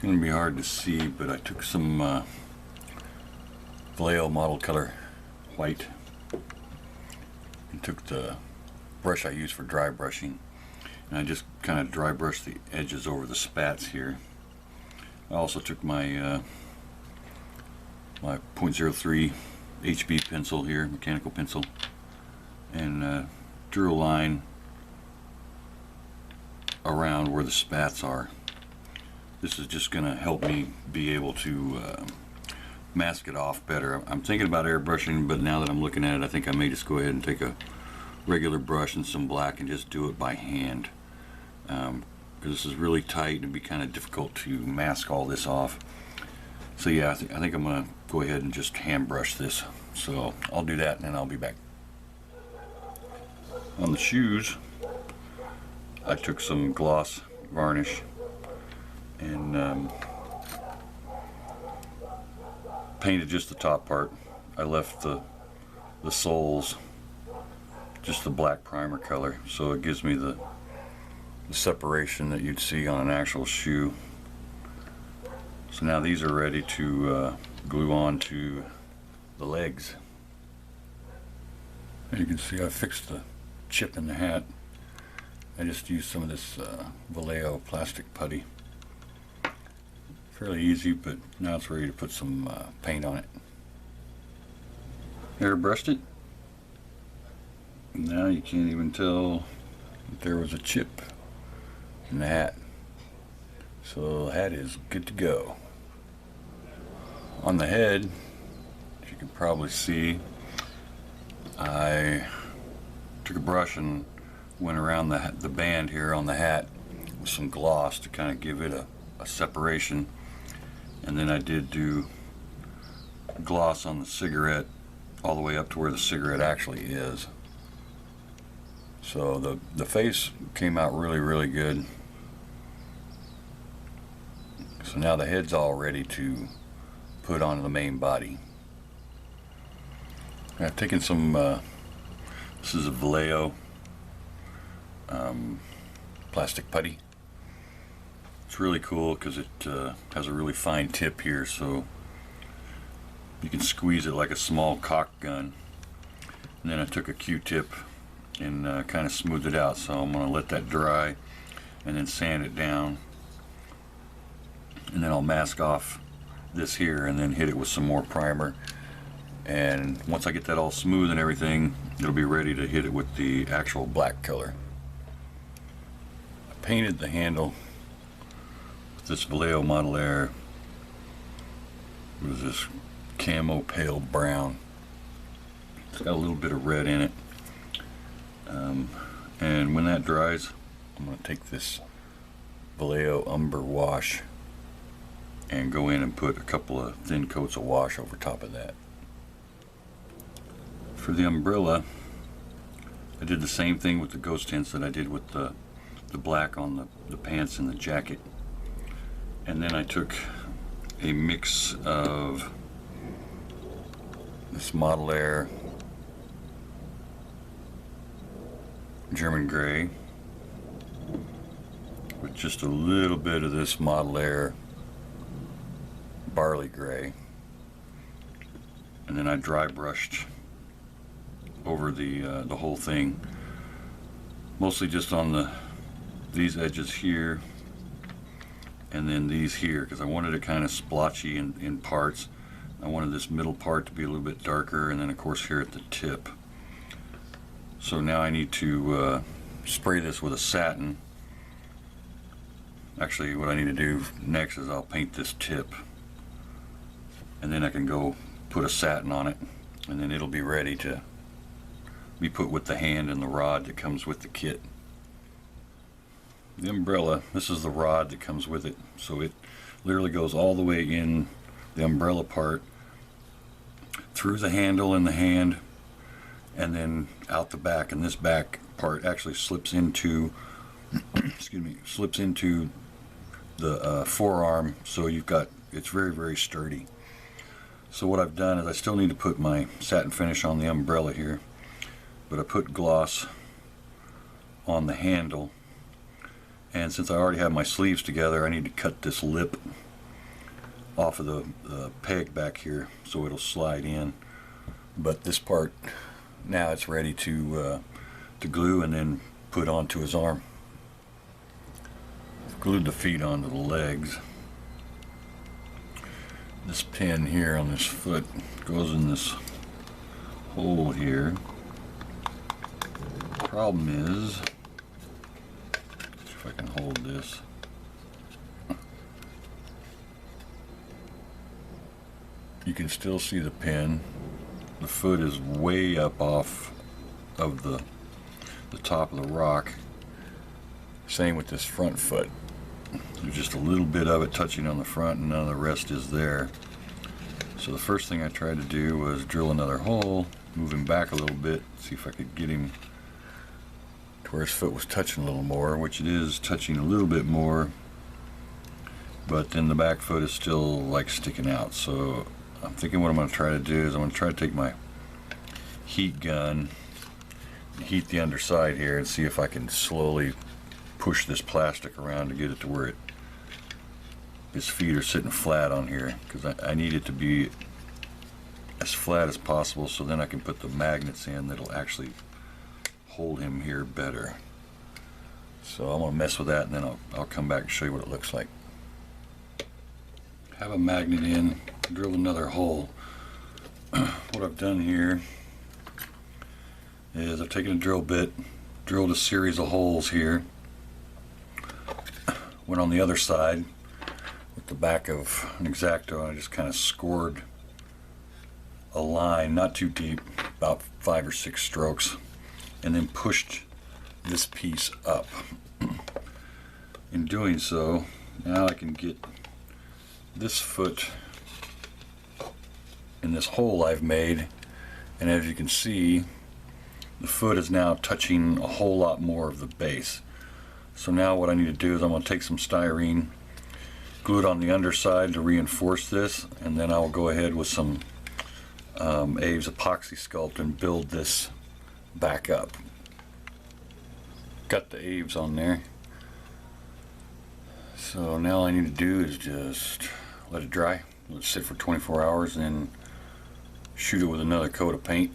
going to be hard to see, but I took some Vallejo model color white and took the brush I use for dry brushing, and I just kind of dry brushed the edges over the spats here. I also took my my .03 HB pencil here, mechanical pencil, and drew a line around where the spats are. This is just going to help me be able to mask it off better. I'm thinking about airbrushing, but now that I'm looking at it, I think I may just go ahead and take a regular brush and some black and just do it by hand, because this is really tight and it'd be kind of difficult to mask all this off. So yeah, I think I'm going to go ahead and just hand brush this. So I'll do that and then I'll be back. On the shoes, I took some gloss varnish and painted just the top part. I left the soles just the black primer color, so it gives me the separation that you'd see on an actual shoe. So now these are ready to glue on to the legs. As you can see, I fixed the chip in the hat. I just used some of this Vallejo plastic putty. Fairly easy, but now it's ready to put some paint on it. Airbrushed it. Now you can't even tell that there was a chip in the hat. So the hat is good to go. On the head, as you can probably see, I took a brush and went around the band here on the hat with some gloss to kind of give it a separation. And then I did do gloss on the cigarette all the way up to where the cigarette actually is. So the face came out really good. So now the head's all ready to put on the main body. I've taken some, this is a Vallejo plastic putty. It's really cool because it has a really fine tip here, so you can squeeze it like a small caulk gun. And then I took a Q-tip and kind of smoothed it out, so I'm going to let that dry and then sand it down, and then I'll mask off this here and then hit it with some more primer. And once I get that all smooth and everything, it'll be ready to hit it with the actual black color. I painted the handle with this Vallejo Model Air. It was this camo pale brown. It's got a little bit of red in it. And when that dries, I'm going to take this Vallejo Umber wash and go in and put a couple of thin coats of wash over top of that. For the umbrella, I did the same thing with the ghost tints that I did with the black on the pants and the jacket. And then I took a mix of this Model Air German gray with just a little bit of this Model Air barley gray, and then I dry brushed over the whole thing, mostly just on these edges here and then these here, because I wanted it kind of splotchy in parts. I wanted this middle part to be a little bit darker, and then of course here at the tip. So now I need to spray this with a satin. Actually, what I need to do next is I'll paint this tip, and then I can go put a satin on it, and then it'll be ready to be put with the hand and the rod that comes with the kit. The umbrella, this is the rod that comes with it, so it literally goes all the way in the umbrella part, through the handle and the hand, and then out the back, and this back part actually slips into excuse me, slips into the forearm, so you've got, it's very sturdy. So what I've done is I still need to put my satin finish on the umbrella here, but I put gloss on the handle, and since I already have my sleeves together, I need to cut this lip off of the peg back here, so it'll slide in. But this part now it's ready to glue and then put onto his arm. I've glued the feet onto the legs. This pin here on this foot goes in this hole here. Problem is, if I can hold this, you can still see the pin. The foot is way up off of the top of the rock. Same with this front foot. There's just a little bit of it touching on the front and none of the rest is there. So the first thing I tried to do was drill another hole, move him back a little bit, see if I could get him to where his foot was touching a little more, which it is touching a little bit more, but then the back foot is still like sticking out. So I'm thinking what I'm going to try to do is I'm going to try to take my heat gun and heat the underside here and see if I can slowly push this plastic around to get it to where his feet are sitting flat on here, because I need it to be as flat as possible so then I can put the magnets in that'll actually hold him here better. So I'm going to mess with that and then I'll come back and show you what it looks like. Have a magnet in, drill another hole. What I've done here is I've taken a drill bit, drilled a series of holes here, went on the other side with the back of an X-Acto and I just kind of scored a line, not too deep, about 5 or 6 strokes, and then pushed this piece up. In doing so, now I can get this foot in this hole I've made, and as you can see, the foot is now touching a whole lot more of the base. So now what I need to do is I'm going to take some styrene, glue it on the underside to reinforce this, and then I'll go ahead with some Aves epoxy sculpt and build this back up. Got the Aves on there. So now all I need to do is just let it dry, let it sit for 24 hours, and then shoot it with another coat of paint,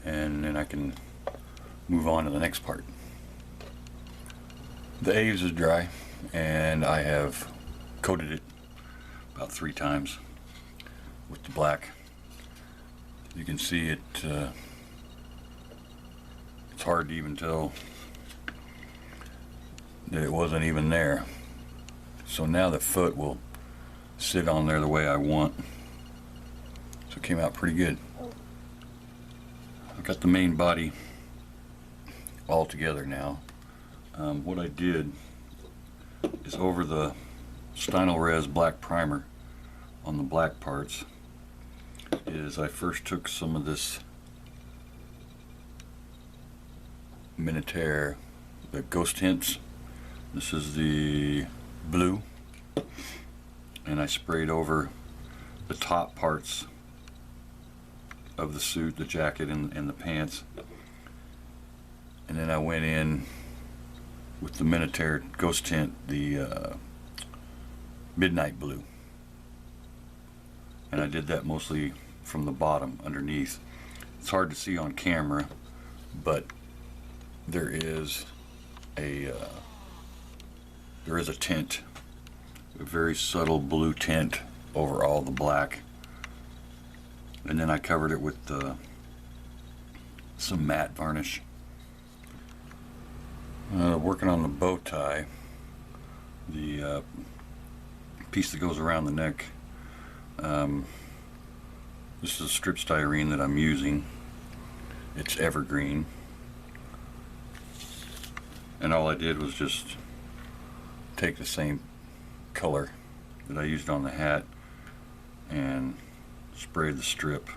and then I can move on to the next part. The Aves is dry and I have coated it about 3 times with the black. You can see it, it's hard to even tell that it wasn't even there. So now the foot will sit on there the way I want. So it came out pretty good. I've got the main body all together now. What I did is over the Stynylrez black primer on the black parts is I first took some of this Minotaur, the Ghost Hints. This is the blue, and I sprayed over the top parts of the suit, the jacket and the pants, and then I went in with the Minotaur Ghost Tint, the midnight blue, and I did that mostly from the bottom underneath. It's hard to see on camera, but there is a tint, a very subtle blue tint over all the black, and then I covered it with some matte varnish. Working on the bow tie, the piece that goes around the neck. This is a strip styrene that I'm using. It's evergreen, and all I did was just take the same color that I used on the hat and spray the strip.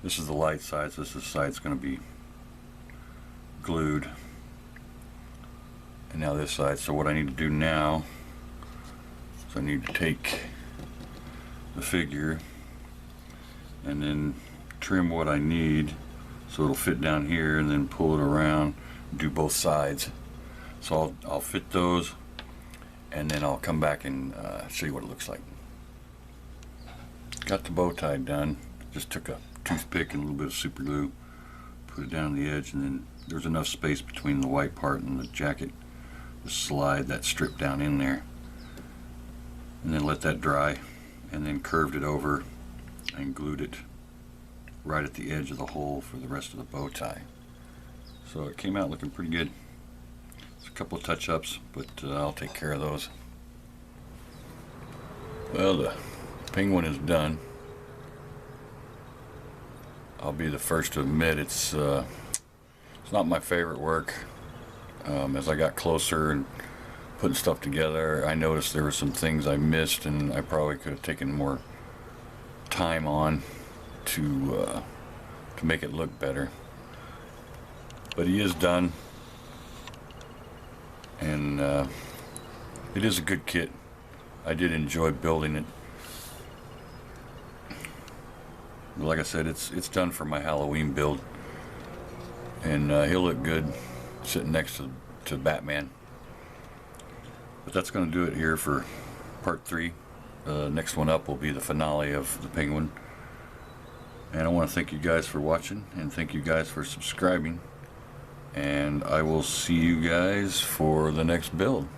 This is the light side, so this is the side that's going to be glued, and now this side. So what I need to do now is I need to take the figure and then trim what I need so it'll fit down here, and then pull it around and do both sides. So I'll fit those, and then I'll come back and show you what it looks like. Got the bow tie done. Just took a toothpick and a little bit of super glue, put it down the edge, and then there's enough space between the white part and the jacket to slide that strip down in there, and then let that dry, and then curved it over and glued it right at the edge of the hole for the rest of the bow tie. So it came out looking pretty good. It's a couple of touch-ups, but I'll take care of those. Well, the penguin is done. I'll be the first to admit it's not my favorite work. As I got closer and putting stuff together, I noticed there were some things I missed, and I probably could have taken more time on to make it look better. But he is done, and it is a good kit. I did enjoy building it. But like I said, it's done for my Halloween build, and he'll look good sitting next to Batman. But that's going to do it here for part 3. Next one up will be the finale of the Penguin. And I want to thank you guys for watching, and thank you guys for subscribing. And I will see you guys for the next build.